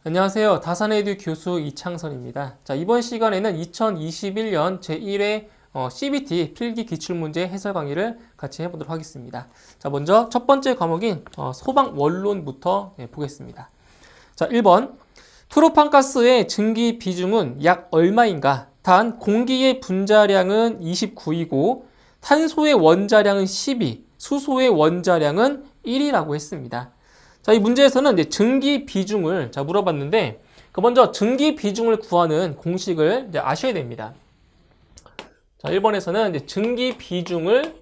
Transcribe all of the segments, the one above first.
안녕하세요. 다산에듀 교수 이창선입니다. 자, 이번 시간에는 2021년 제1회 CBT 필기 기출문제 해설 강의를 같이 해보도록 하겠습니다. 자, 먼저 첫 번째 과목인 소방 원론부터 보겠습니다. 자, 1번. 프로판가스의 증기 비중은 약 얼마인가? 단, 공기의 분자량은 29이고 탄소의 원자량은 12, 수소의 원자량은 1이라고 했습니다. 자, 이 문제에서는 이제 증기 비중을 물어봤는데, 먼저 증기 비중을 구하는 공식을 이제 아셔야 됩니다. 자, 1번에서는 이제 증기 비중을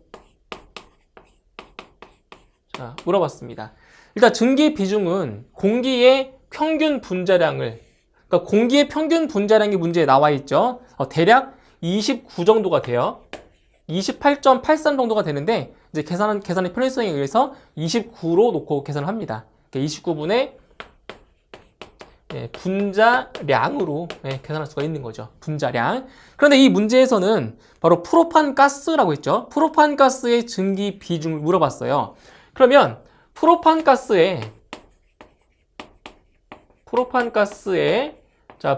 물어봤습니다. 일단 증기 비중은 공기의 평균 분자량을, 그러니까 공기의 평균 분자량이 문제에 나와 있죠. 대략 29 정도가 돼요. 28.83 정도가 되는데, 이제 계산의 편의성에 의해서 29로 놓고 계산을 합니다. 29분의 분자량으로 계산할 수가 있는 거죠. 분자량. 그런데 이 문제에서는 바로 프로판가스라고 했죠. 프로판가스의 증기 비중을 물어봤어요. 그러면 프로판가스의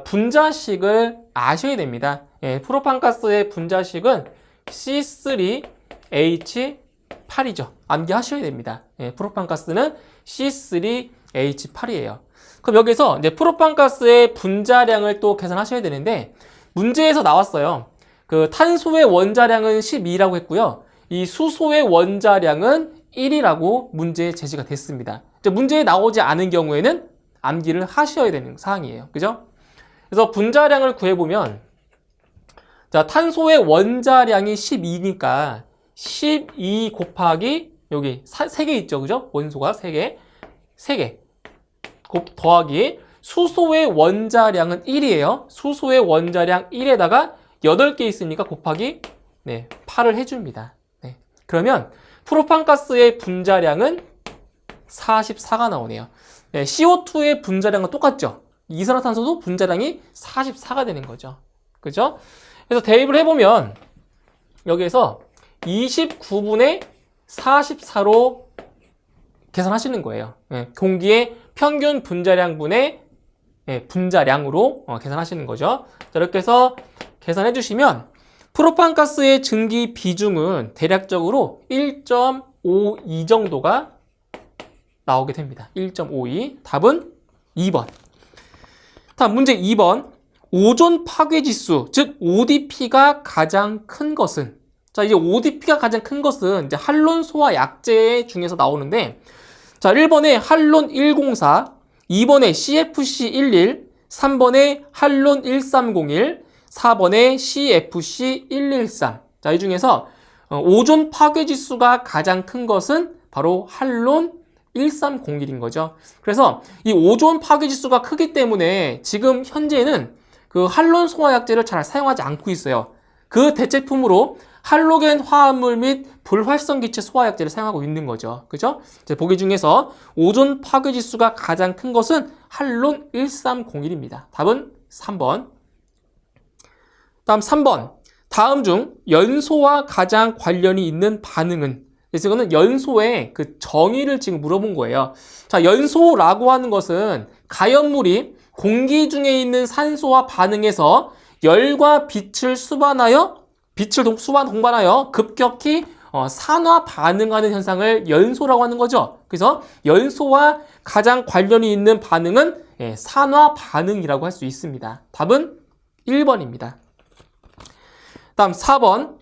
분자식을 아셔야 됩니다. 프로판가스의 분자식은 C3H8이죠. 암기하셔야 됩니다. 프로판가스는 C3H8이에요. 그럼 여기서 이제 프로판가스의 분자량을 또 계산하셔야 되는데, 문제에서 나왔어요. 그 탄소의 원자량은 12라고 했고요. 이 수소의 원자량은 1이라고 문제에 제시가 됐습니다. 이제 문제에 나오지 않은 경우에는 암기를 하셔야 되는 사항이에요. 그죠? 그래서 분자량을 구해보면, 자, 탄소의 원자량이 12니까 12 곱하기 여기 3개 있죠. 그죠? 원소가 3개. 더하기 수소의 원자량은 1이에요. 수소의 원자량 1에다가 8개 있으니까 곱하기 8을 해줍니다. 그러면 프로판가스의 분자량은 44가 나오네요. CO2의 분자량은 똑같죠. 이산화탄소도 분자량이 44가 되는 거죠. 그죠? 그래서 대입을 해보면 여기에서 29분의 44로 계산하시는 거예요. 공기의 평균 분자량분의 분자량으로 계산하시는 거죠. 자, 이렇게 해서 계산해 주시면 프로판가스의 증기 비중은 대략적으로 1.52 정도가 나오게 됩니다. 1.52. 답은 2번. 다음 문제 2번. 오존 파괴 지수, 즉 ODP가 가장 큰 것은? 자, 이제 ODP가 가장 큰 것은 이제 할론 소화 약제 중에서 나오는데, 자, 1번에 할론 104, 2번에 CFC11, 3번에 할론 1301, 4번에 CFC113. 자, 이 중에서 오존 파괴 지수가 가장 큰 것은 바로 할론 1301인 거죠. 그래서 이 오존 파괴 지수가 크기 때문에 지금 현재는 그 할론 소화약제를 잘 사용하지 않고 있어요. 그 대체품으로 할로겐 화합물 및 불활성기체 소화약제를 사용하고 있는 거죠. 그죠? 보기 중에서 오존 파괴 지수가 가장 큰 것은 할론 1301입니다. 답은 3번. 다음 3번. 다음 중 연소와 가장 관련이 있는 반응은? 그래서 이거는 연소의 그 정의를 지금 물어본 거예요. 자, 연소라고 하는 것은 가연물이 공기 중에 있는 산소와 반응해서 열과 빛을 동반하여 급격히 산화 반응하는 현상을 연소라고 하는 거죠. 그래서 연소와 가장 관련이 있는 반응은 산화 반응이라고 할 수 있습니다. 답은 1번입니다. 다음 4번.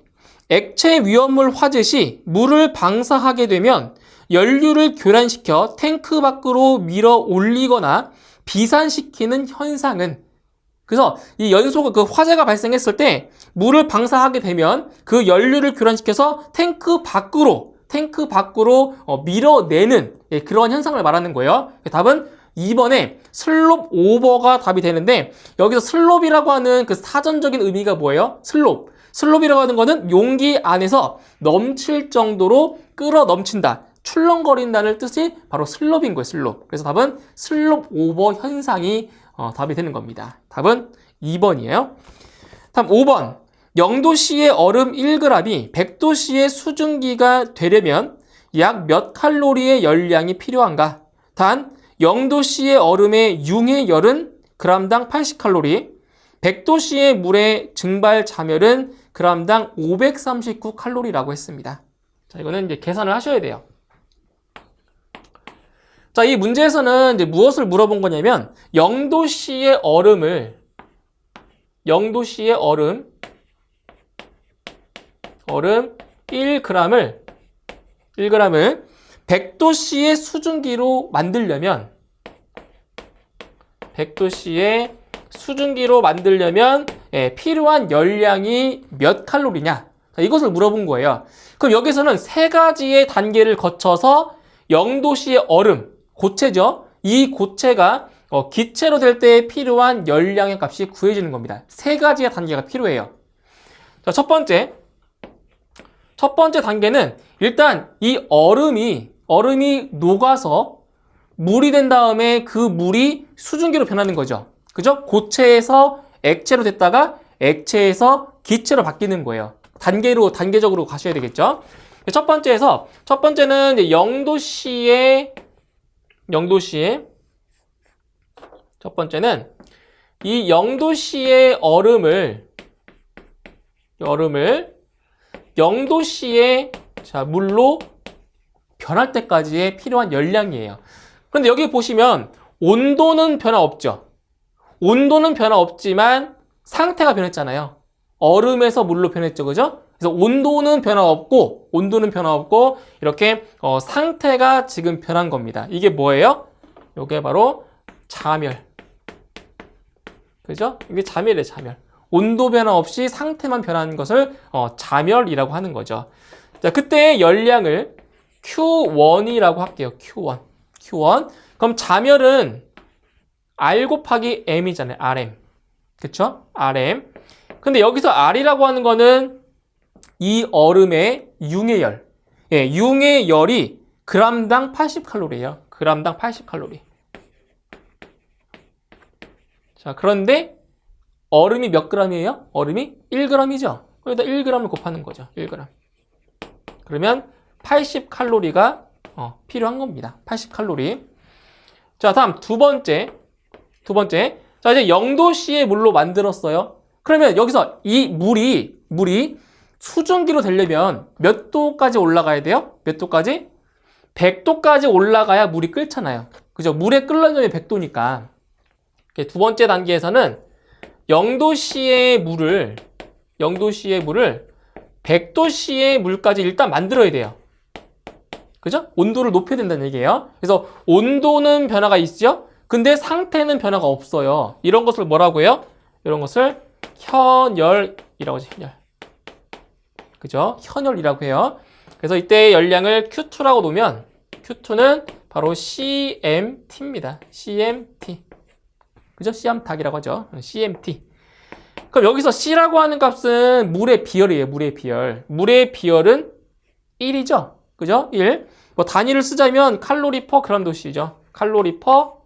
액체 위험물 화재 시 물을 방사하게 되면 연료를 교란시켜 탱크 밖으로 밀어 올리거나 비산시키는 현상은? 그래서 이 연소가 그 화재가 발생했을 때 물을 방사하게 되면 그 연료를 교란시켜서 탱크 밖으로 밀어내는 그런 현상을 말하는 거예요. 답은 2번에 슬롭 오버가 답이 되는데, 여기서 슬롭이라고 하는 그 사전적인 의미가 뭐예요? 슬롭이라고 하는 거는 용기 안에서 넘칠 정도로 끌어 넘친다, 출렁거린다는 뜻이 바로 슬롭인 거예요. 슬롭. 그래서 답은 슬롭 오버 현상이 답이 되는 겁니다. 답은 2번이에요. 다음 5번. 0도씨의 얼음 1g이 100도씨의 수증기가 되려면 약 몇 칼로리의 열량이 필요한가? 단 0도씨의 얼음의 융의 열은 g당 80칼로리, 100도씨의 물의 증발 자멸은 g당 539칼로리라고 했습니다. 자, 이거는 이제 계산을 하셔야 돼요. 자, 이 문제에서는 이제 무엇을 물어본 거냐면 0도씨의 얼음을 0도씨의 얼음 1g을 100도씨의 수증기로 만들려면 100도씨의 수증기로 만들려면 필요한 열량이 몇 칼로리냐? 자, 이것을 물어본 거예요. 그럼 여기서는 세 가지의 단계를 거쳐서 0도씨의 얼음, 고체죠? 이 고체가 기체로 될 때 필요한 열량의 값이 구해지는 겁니다. 세 가지의 단계가 필요해요. 자, 첫 번째 단계는 일단 이 얼음이 녹아서 물이 된 다음에 그 물이 수증기로 변하는 거죠. 그죠? 고체에서 액체로 됐다가 액체에서 기체로 바뀌는 거예요. 단계적으로 가셔야 되겠죠. 첫 번째는 이제 0도씨의 첫 번째는 이 0도씨의 얼음을 0도씨의 물로 변할 때까지의 필요한 열량이에요. 그런데 여기 보시면 온도는 변화 없죠. 온도는 변화 없지만 상태가 변했잖아요. 얼음에서 물로 변했죠. 그죠? 그래서 온도는 변화 없고 이렇게 상태가 지금 변한 겁니다. 이게 뭐예요? 이게 바로 자멸. 그죠? 이게 자멸이에요, 자멸. 온도 변화 없이 상태만 변한 것을 자멸이라고 하는 거죠. 자, 그때의 열량을 Q1이라고 할게요. Q1. 그럼 자멸은 R 곱하기 M이잖아요. RM. 그쵸? RM. 근데 여기서 R이라고 하는 거는 이 얼음의 융의 열. 융의 열이 g당 80칼로리예요. g당 80칼로리. 자, 그런데 얼음이 몇 g이에요? 얼음이 1g이죠. 여기다 1g을 곱하는 거죠. 1g. 그러면 80칼로리가 필요한 겁니다. 80칼로리. 자, 다음 두 번째. 자, 이제 0도씨의 물로 만들었어요. 그러면 여기서 이 물이 수증기로 되려면 몇 도까지 올라가야 돼요? 몇 도까지? 100도까지 올라가야 물이 끓잖아요. 그죠? 물에 끓는 점이 100도니까. 두 번째 단계에서는 0도씨의 물을 100도씨의 물까지 일단 만들어야 돼요. 그죠? 온도를 높여야 된다는 얘기예요. 그래서 온도는 변화가 있죠? 근데 상태는 변화가 없어요. 이런 것을 뭐라고 해요? 이런 것을 현열이라고 하죠. 현열. 그죠? 현열이라고 해요. 그래서 이때 열량을 Q2라고 놓으면 Q2는 바로 CMT입니다. CMT. 그죠? C암탉이라고 하죠. CMT. 그럼 여기서 C라고 하는 값은 물의 비열이에요. 물의 비열. 물의 비열은 1이죠. 그죠? 1. 뭐 단위를 쓰자면 칼로리 퍼 그램 도시죠. 칼로리 퍼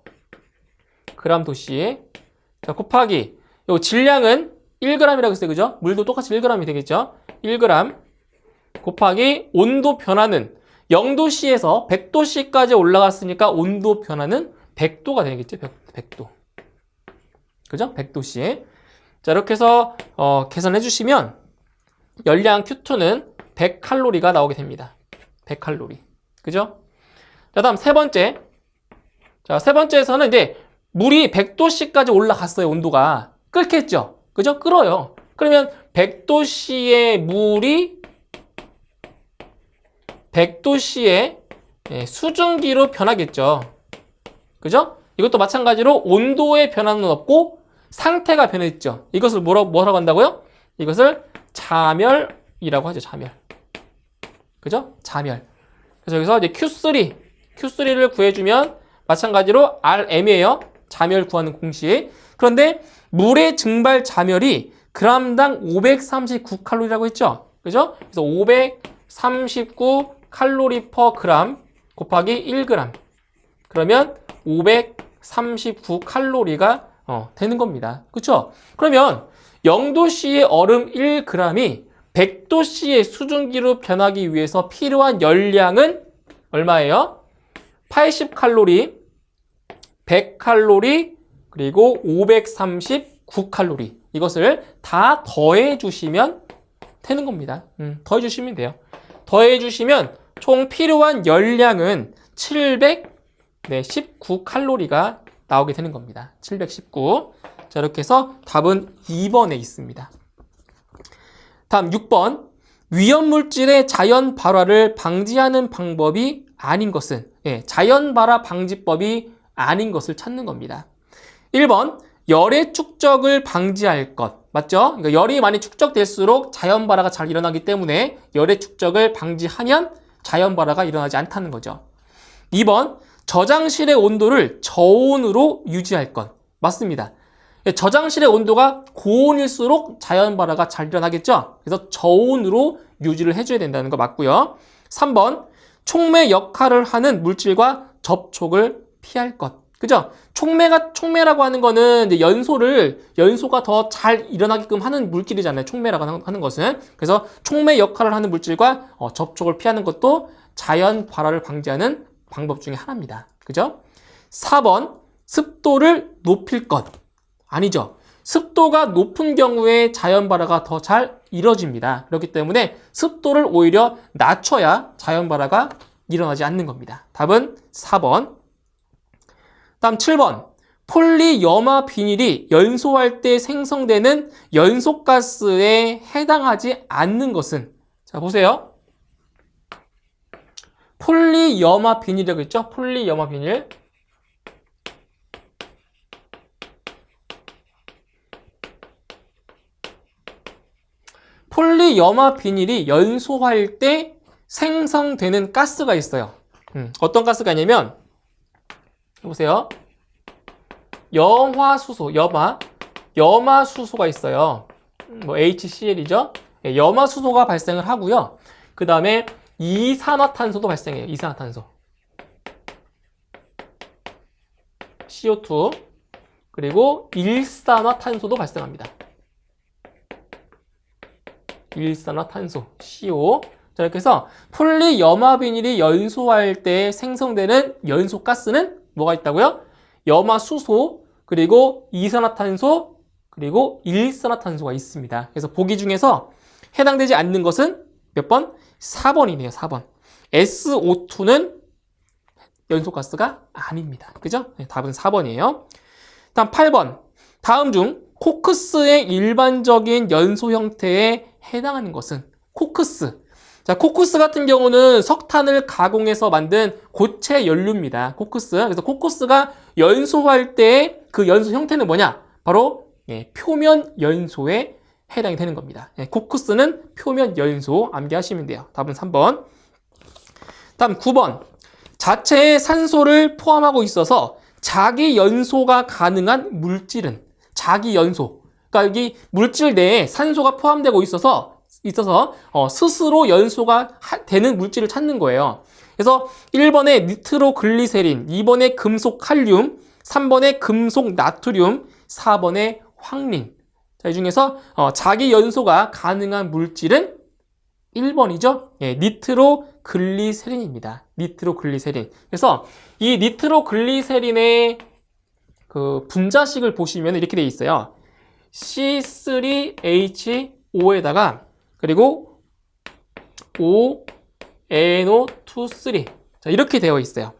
그램 도시. 자, 곱하기 요 질량은 1g이라고 했어요. 그죠? 물도 똑같이 1g이 되겠죠? 1g 곱하기 온도 변화는 0도씨에서 100도씨까지 올라갔으니까 온도 변화는 100도가 되겠죠? 100도. 그죠? 100도씨. 자, 이렇게 해서 계산해 주시면 열량 Q2는 100칼로리가 나오게 됩니다. 100칼로리. 그죠? 자, 다음 세 번째. 자, 세 번째에서는 이제 물이 100도씨까지 올라갔어요. 온도가. 끓겠죠? 그죠? 끓어요. 그러면 100도씨의 물이 100도씨의 수증기로 변하겠죠. 그죠? 이것도 마찬가지로 온도의 변화는 없고 상태가 변했죠. 이것을 뭐라고 한다고요? 이것을 자멸이라고 하죠. 자멸. 그죠? 자멸. 그래서 여기서 이제 Q3를 구해주면 마찬가지로 RM이에요. 자멸 구하는 공식. 그런데 물의 증발 자멸이 g당 539칼로리라고 했죠. 그죠? 그래서 539칼로리 퍼 그램 곱하기 1g. 그러면 539칼로리가 되는 겁니다. 그렇죠? 그러면 0도씨의 얼음 1g이 100도씨의 수증기로 변하기 위해서 필요한 열량은 얼마예요? 80칼로리 100칼로리, 그리고 539칼로리. 이것을 다 더해 주시면 되는 겁니다. 더해 주시면 돼요. 더해 주시면 총 필요한 열량은 719칼로리가 나오게 되는 겁니다. 719. 자, 이렇게 해서 답은 2번에 있습니다. 다음 6번. 위험물질의 자연 발화를 방지하는 방법이 아닌 것은, 자연 발화 방지법이 아닌 것을 찾는 겁니다. 1번. 열의 축적을 방지할 것. 맞죠? 그러니까 열이 많이 축적될수록 자연 발화가 잘 일어나기 때문에 열의 축적을 방지하면 자연 발화가 일어나지 않다는 거죠. 2번. 저장실의 온도를 저온으로 유지할 것. 맞습니다. 저장실의 온도가 고온일수록 자연 발화가 잘 일어나겠죠? 그래서 저온으로 유지를 해줘야 된다는 거 맞고요. 3번. 촉매 역할을 하는 물질과 접촉을 피할 것. 그죠? 촉매라고 하는 거는 이제 연소가 더 잘 일어나게끔 하는 물질이잖아요. 촉매라고 하는 것은. 그래서 촉매 역할을 하는 물질과 접촉을 피하는 것도 자연 발화를 방지하는 방법 중에 하나입니다. 그죠? 4번. 습도를 높일 것. 아니죠. 습도가 높은 경우에 자연 발화가 더 잘 이루어집니다. 그렇기 때문에 습도를 오히려 낮춰야 자연 발화가 일어나지 않는 겁니다. 답은 4번. 다음 7번. 폴리염화 비닐이 연소할 때 생성되는 연소가스에 해당하지 않는 것은? 자, 보세요. 폴리염화 비닐이라고 했죠? 폴리염화 비닐. 폴리염화 비닐이 연소할 때 생성되는 가스가 있어요. 어떤 가스가 있냐면, 보세요. 염화수소가 있어요. 뭐 HCl이죠. 염화수소가 발생을 하고요. 그 다음에 이산화탄소도 발생해요. 이산화탄소. CO2. 그리고 일산화탄소도 발생합니다. 일산화탄소, CO. 자, 이렇게 해서 폴리염화 비닐이 연소할 때 생성되는 연소가스는 뭐가 있다고요? 염화수소, 그리고 이산화탄소, 그리고 일산화탄소가 있습니다. 그래서 보기 중에서 해당되지 않는 것은 몇 번? 4번이네요. 4번. SO2는 연소가스가 아닙니다. 그죠? 네, 답은 4번이에요. 다음 8번. 다음 중 코크스의 일반적인 연소 형태에 해당하는 것은? 코크스. 자, 코크스 같은 경우는 석탄을 가공해서 만든 고체 연료입니다. 코크스. 그래서 코크스가 연소할 때 그 연소 형태는 뭐냐? 바로 표면 연소에 해당이 되는 겁니다. 코크스는 표면 연소 암기하시면 돼요. 답은 3번. 다음 9번. 자체에 산소를 포함하고 있어서 자기 연소가 가능한 물질은? 자기 연소. 그러니까 여기 물질 내에 산소가 포함되고 있어서 스스로 연소가 되는 물질을 찾는 거예요. 그래서 1번에 니트로글리세린, 2번에 금속 칼륨, 3번에 금속 나트륨, 4번에 황린. 자, 이 중에서 자기 연소가 가능한 물질은 1번이죠. 니트로글리세린입니다. 니트로글리세린. 그래서 이 니트로글리세린의 그 분자식을 보시면 이렇게 되어 있어요. C3H5에다가 그리고 ONO2,3. 자, 이렇게 되어 있어요.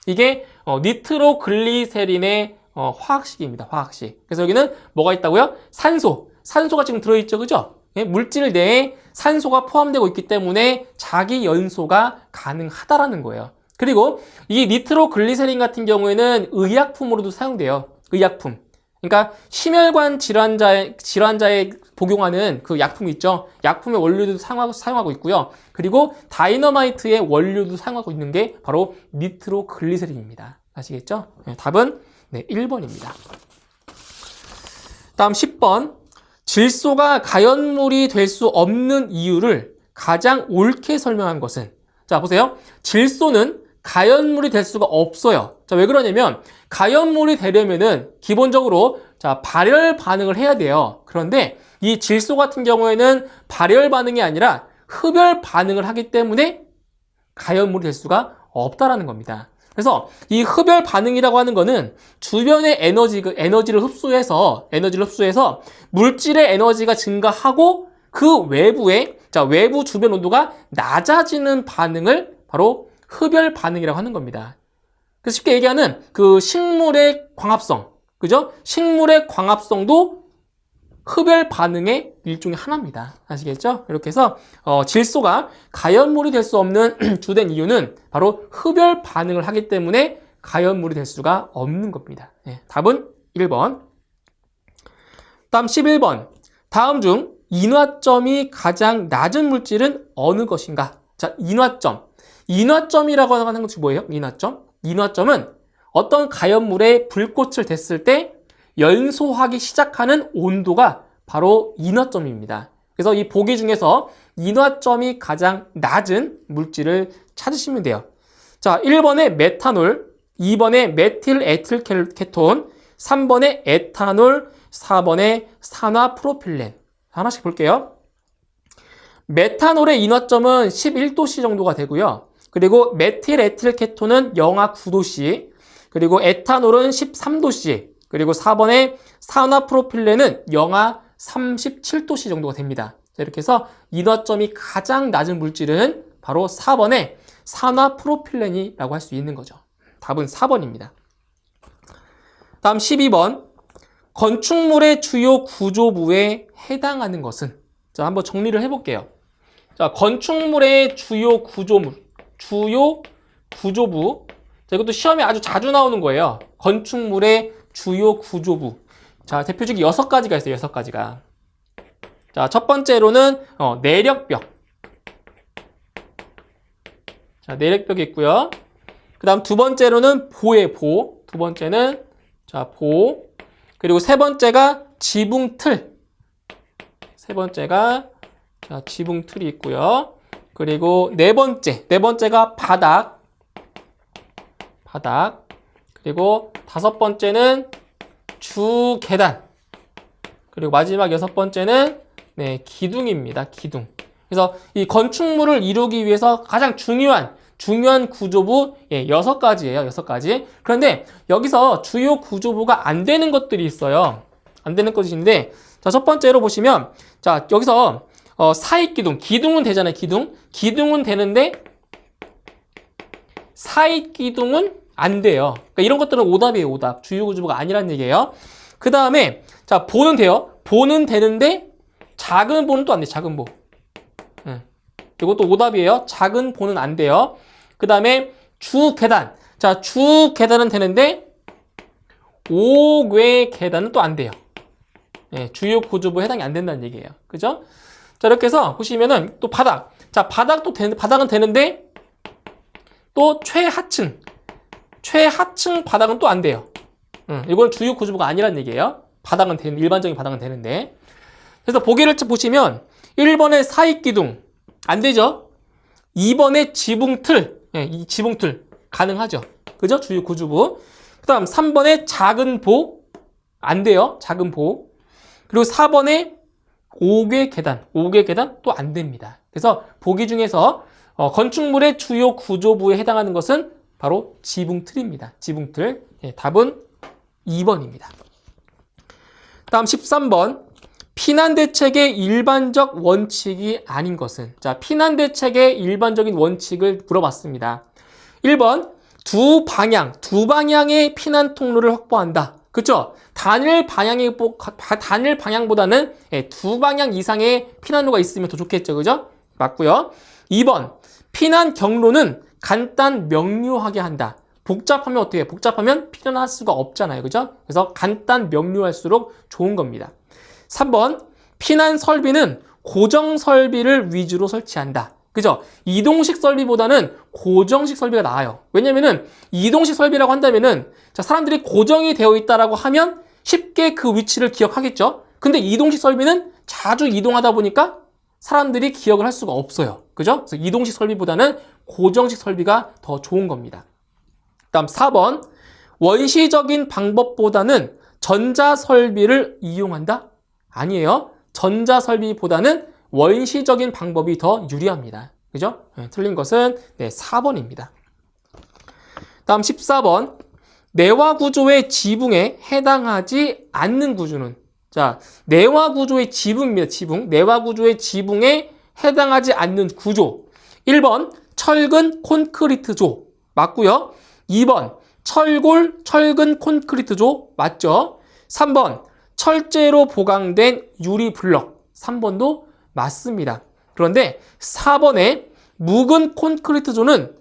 이게 니트로글리세린의 화학식입니다. 화학식. 그래서 여기는 뭐가 있다고요? 산소가 지금 들어있죠. 그죠? 물질 내에 산소가 포함되고 있기 때문에 자기 연소가 가능하다라는 거예요. 그리고 이 니트로글리세린 같은 경우에는 의약품으로도 사용돼요. 의약품. 그러니까 심혈관 질환자에 복용하는 그 약품 있죠. 약품의 원료도 사용하고 있고요. 그리고 다이너마이트의 원료도 사용하고 있는 게 바로 니트로글리세린입니다. 아시겠죠? 답은 1번입니다. 다음 10번. 질소가 가연물이 될 수 없는 이유를 가장 옳게 설명한 것은? 자, 보세요. 질소는 가연물이 될 수가 없어요. 자, 왜 그러냐면 가연물이 되려면은 기본적으로 발열 반응을 해야 돼요. 그런데 이 질소 같은 경우에는 발열 반응이 아니라 흡열 반응을 하기 때문에 가연물이 될 수가 없다라는 겁니다. 그래서 이 흡열 반응이라고 하는 거는 주변의 에너지를 흡수해서 물질의 에너지가 증가하고 그 외부 주변 온도가 낮아지는 반응을 바로 흡열 반응이라고 하는 겁니다. 그래서 쉽게 얘기하는 그 식물의 광합성, 그죠? 식물의 광합성도 흡열 반응의 일종의 하나입니다. 아시겠죠? 이렇게 해서 질소가 가연물이 될 수 없는 주된 이유는 바로 흡열 반응을 하기 때문에 가연물이 될 수가 없는 겁니다. 네, 답은 1번. 다음 11번. 다음 중 인화점이 가장 낮은 물질은 어느 것인가? 자, 인화점. 인화점이라고 하는 것이 뭐예요? 인화점? 인화점은 어떤 가연물에 불꽃을 댔을 때 연소하기 시작하는 온도가 바로 인화점입니다. 그래서 이 보기 중에서 인화점이 가장 낮은 물질을 찾으시면 돼요. 자, 1번에 메탄올, 2번에 메틸 에틸 케톤, 3번에 에탄올, 4번에 산화프로필렌. 하나씩 볼게요. 메탄올의 인화점은 11도씨 정도가 되고요. 그리고 메틸 에틸 케톤은 영하 9도씨, 그리고 에탄올은 13도씨, 그리고 4번에 산화프로필렌은 영하 37도씨 정도가 됩니다. 자, 이렇게 해서 인화점이 가장 낮은 물질은 바로 4번에 산화프로필렌이라고 할 수 있는 거죠. 답은 4번입니다. 다음 12번. 건축물의 주요 구조부에 해당하는 것은? 자, 한번 정리를 해볼게요. 자, 건축물의 주요 구조부. 자, 이것도 시험에 아주 자주 나오는 거예요. 건축물의 주요 구조부. 자, 대표적인 6가지가 있어요. 6가지가. 자, 첫 번째로는 내력벽. 자, 내력벽이 있고요. 그 다음 두 번째로는 보의 보. 두 번째는 보. 그리고 세 번째가 지붕틀. 세 번째가 지붕틀이 있고요. 그리고 네 번째가 바닥. 그리고 다섯 번째는 주계단. 그리고 마지막 6번째는 기둥입니다. 기둥. 그래서 이 건축물을 이루기 위해서 가장 중요한 구조부 6가지예요. 6가지. 그런데 여기서 주요 구조부가 안 되는 것들이 있어요. 안 되는 것인데, 자, 첫 번째로 보시면, 자, 여기서 사익기둥. 기둥은 되잖아요. 기둥은 되는데 사익기둥은 안 돼요. 그러니까 이런 것들은 오답이에요. 오답. 주요 구조부가 아니라는 얘기예요. 그 다음에 자, 보는 돼요. 보는 되는데 작은 보는 또 안 돼요. 작은 보. 이것도 오답이에요. 작은 보는 안 돼요. 그 다음에 주계단. 자, 주계단은 되는데 옥외 계단은 또 안 돼요. 주요 구조부에 해당이 안 된다는 얘기예요. 그죠? 자, 이렇게 해서 보시면은 또 바닥. 자, 바닥은 되는데 또 최하층 바닥은 또 안 돼요. 이건 주요 구조부가 아니라는 얘기예요. 일반적인 바닥은 되는데. 그래서 보기를 보시면 1번에 사익기둥 안 되죠. 2번에 지붕틀, 이 지붕틀 가능하죠. 그죠? 주요 구조부. 그 다음 3번에 작은 보 안 돼요. 작은 보. 그리고 4번에 옥외 계단 또 안 됩니다. 그래서 보기 중에서 건축물의 주요 구조부에 해당하는 것은 바로 지붕틀입니다. 지붕틀. 답은 2번입니다. 다음 13번. 피난대책의 일반적 원칙이 아닌 것은? 자, 피난대책의 일반적인 원칙을 물어봤습니다. 1번. 두 방향의 피난 통로를 확보한다. 그렇죠? 단일 방향보다는 두 방향 이상의 피난로가 있으면 더 좋겠죠. 그죠? 맞고요. 2번. 피난 경로는 간단 명료하게 한다. 복잡하면 어떻게 해요? 복잡하면 피난할 수가 없잖아요. 그죠? 그래서 간단 명료할수록 좋은 겁니다. 3번. 피난 설비는 고정 설비를 위주로 설치한다. 그죠? 이동식 설비보다는 고정식 설비가 나아요. 왜냐면은 이동식 설비라고 한다면은 자, 사람들이 고정이 되어 있다라고 하면 쉽게 그 위치를 기억하겠죠? 근데 이동식 설비는 자주 이동하다 보니까 사람들이 기억을 할 수가 없어요. 그죠? 그래서 이동식 설비보다는 고정식 설비가 더 좋은 겁니다. 다음 4번. 원시적인 방법보다는 전자설비를 이용한다? 아니에요. 전자설비보다는 원시적인 방법이 더 유리합니다. 그죠? 틀린 것은 4번입니다. 다음 14번. 내화 구조의 지붕에 해당하지 않는 구조는, 자, 내화 구조의 지붕입니다. 지붕. 내화 구조의 지붕에 해당하지 않는 구조. 1번 철근 콘크리트조 맞고요. 2번 철근 콘크리트조 맞죠? 3번 철제로 보강된 유리 블럭. 3번도 맞습니다. 그런데 4번에 묵은 콘크리트조는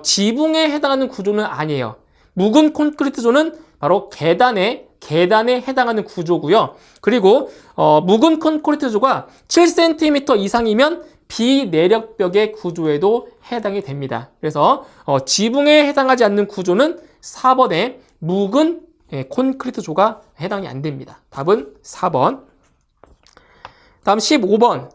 지붕에 해당하는 구조는 아니에요. 묵은 콘크리트조는 바로 계단에 해당하는 구조고요. 그리고 묵은 콘크리트조가 7cm 이상이면 비내력벽의 구조에도 해당이 됩니다. 그래서 지붕에 해당하지 않는 구조는 4번에 묵은 콘크리트조가 해당이 안 됩니다. 답은 4번. 다음 15번.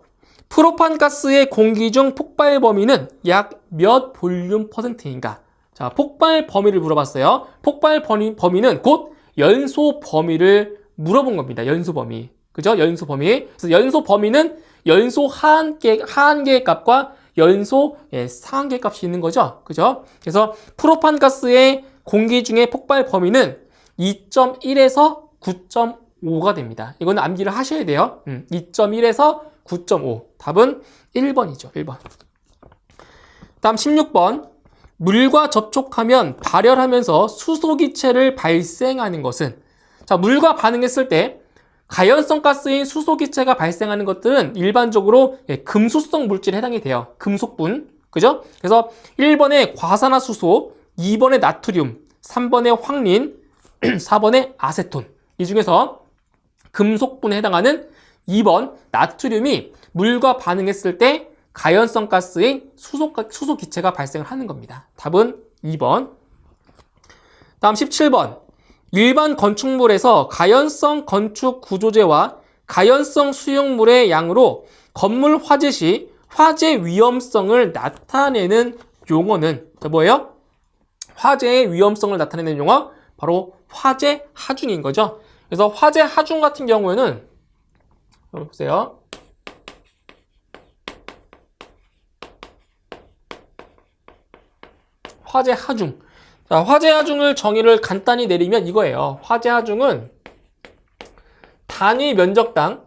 프로판가스의 공기 중 폭발 범위는 약 몇 볼륨 %인가? 자, 폭발 범위를 물어봤어요. 폭발 범위는 곧 연소 범위를 물어본 겁니다. 연소 범위. 그죠? 연소 범위. 그래서 연소 범위는 연소 하한계의 값과 연소 상한계의 값이 있는 거죠. 그죠? 그래서 프로판가스의 공기 중의 폭발 범위는 2.1에서 9.5가 됩니다. 이거는 암기를 하셔야 돼요. 2.1에서 9.5. 답은 1번이죠. 1번. 다음 16번. 물과 접촉하면 발열하면서 수소기체를 발생하는 것은, 자, 물과 반응했을 때 가연성 가스인 수소기체가 발생하는 것들은 일반적으로 금수성 물질에 해당이 돼요. 금속분. 그죠? 그래서 1번에 과산화수소, 2번에 나트륨, 3번에 황린, 4번에 아세톤. 이 중에서 금속분에 해당하는 2번 나트륨이 물과 반응했을 때 가연성 가스인 수소 기체가 발생을 하는 겁니다. 답은 2번. 다음 17번. 일반 건축물에서 가연성 건축 구조재와 가연성 수용물의 양으로 건물 화재 시 화재 위험성을 나타내는 용어는 뭐예요? 화재의 위험성을 나타내는 용어 바로 화재 하중인 거죠. 그래서 화재 하중 같은 경우에는 여러분 보세요. 화재 하중. 자, 화재 하중을 정의를 간단히 내리면 이거예요. 화재 하중은 단위 면적당,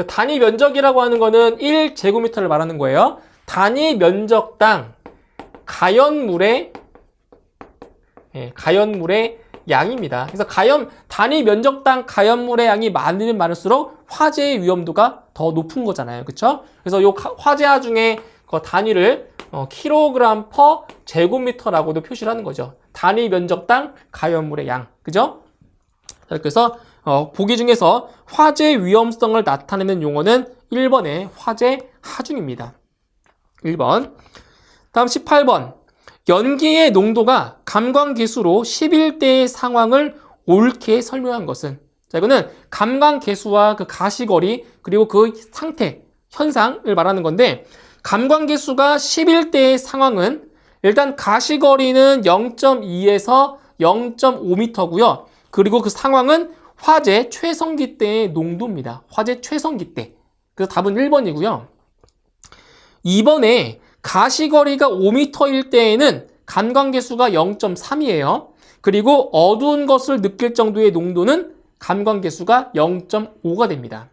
단위 면적이라고 하는 거는 1제곱미터를 말하는 거예요. 단위 면적당 가연물의 양입니다. 그래서 단위 면적당 가연물의 양이 많으면 많을수록 화재의 위험도가 더 높은 거잖아요. 그렇죠? 그래서 요 화재 하중의 그 단위를 킬로그램 퍼 제곱미터라고도 표시를 하는 거죠. 단위 면적당 가연물의 양. 그죠? 그래서 보기 중에서 화재 위험성을 나타내는 용어는 1번의 화재 하중입니다. 1번. 다음 18번. 연기의 농도가 감광계수로 11대의 상황을 옳게 설명한 것은, 자, 이거는 감광계수와 그 가시거리 그리고 그 상태, 현상을 말하는 건데, 감광계수가 11대의 상황은 일단 가시거리는 0.2에서 0.5m고요. 그리고 그 상황은 화재 최성기 때의 농도입니다. 화재 최성기 때. 그래서 답은 1번이고요. 2번에 가시거리가 5m일 때에는 감광계수가 0.3이에요. 그리고 어두운 것을 느낄 정도의 농도는 감광계수가 0.5가 됩니다.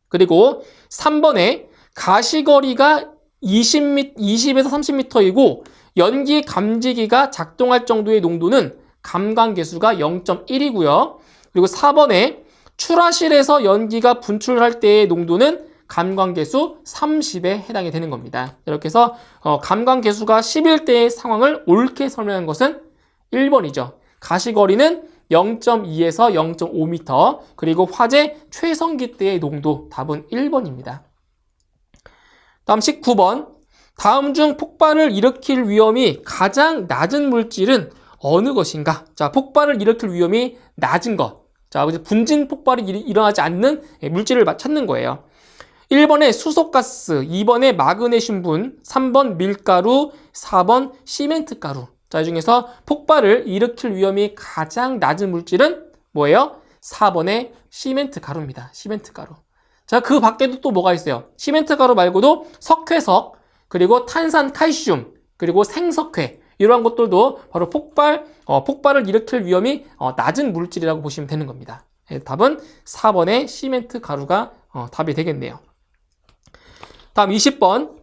그리고 3번에 가시거리가 20에서 30m이고 연기 감지기가 작동할 정도의 농도는 감광계수가 0.1이고요. 그리고 4번에 출하실에서 연기가 분출할 때의 농도는 감광계수 30에 해당이 되는 겁니다. 이렇게 해서 감광계수가 11대의 상황을 옳게 설명한 것은 1번이죠. 가시거리는 0.2에서 0.5m, 그리고 화재 최성기 때의 농도, 답은 1번입니다. 다음 19번. 다음 중 폭발을 일으킬 위험이 가장 낮은 물질은 어느 것인가? 자, 폭발을 일으킬 위험이 낮은 것. 자, 분진 폭발이 일어나지 않는 물질을 찾는 거예요. 1번에 수소가스, 2번에 마그네슘분, 3번 밀가루, 4번 시멘트가루. 자, 이 중에서 폭발을 일으킬 위험이 가장 낮은 물질은 뭐예요? 4번의 시멘트가루입니다. 시멘트가루. 자, 그 밖에도 또 뭐가 있어요? 시멘트가루 말고도 석회석, 그리고 탄산 칼슘, 그리고 생석회 이러한 것들도 바로 폭발을 일으킬 위험이 낮은 물질이라고 보시면 되는 겁니다. 답은 4번의 시멘트 가루가 답이 되겠네요. 다음 20번.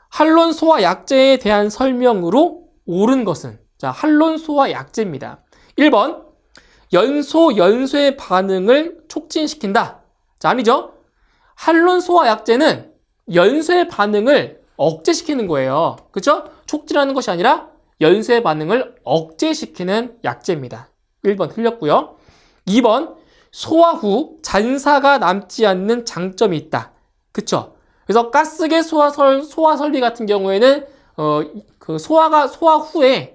한론 소화 약제에 대한 설명으로 옳은 것은? 자, 한론 소화 약제입니다. 1번. 연소의 반응을 촉진시킨다. 자, 아니죠? 한론 소화 약제는 연소의 반응을 억제시키는 거예요. 그죠? 촉진하는 것이 아니라 연소의 반응을 억제시키는 약제입니다. 1번 틀렸고요. 2번. 소화 후 잔사가 남지 않는 장점이 있다. 그쵸? 그래서 가스계 소화 설비 같은 경우에는 그 소화 후에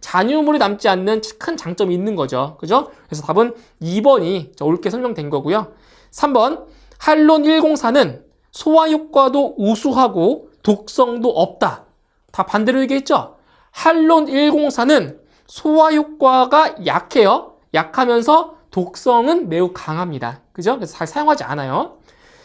잔유물이 남지 않는 큰 장점이 있는 거죠. 그죠? 그래서 답은 2번이 옳게 설명된 거고요. 3번. 한론 104는 소화 효과도 우수하고 독성도 없다. 다 반대로 얘기했죠? 한론 104는 소화 효과가 약해요. 약하면서 독성은 매우 강합니다. 그죠? 그래서 잘 사용하지 않아요.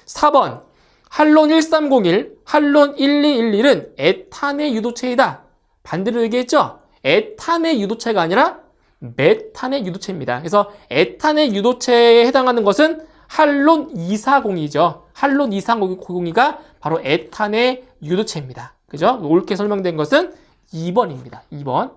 4번. 한론 1301, 한론 1211은 에탄의 유도체이다. 반대로 얘기했죠? 에탄의 유도체가 아니라 메탄의 유도체입니다. 그래서 에탄의 유도체에 해당하는 것은 한론 240이죠. 한론 240가 바로 에탄의 유도체입니다. 그죠? 옳게 설명된 것은 2번입니다. 2번.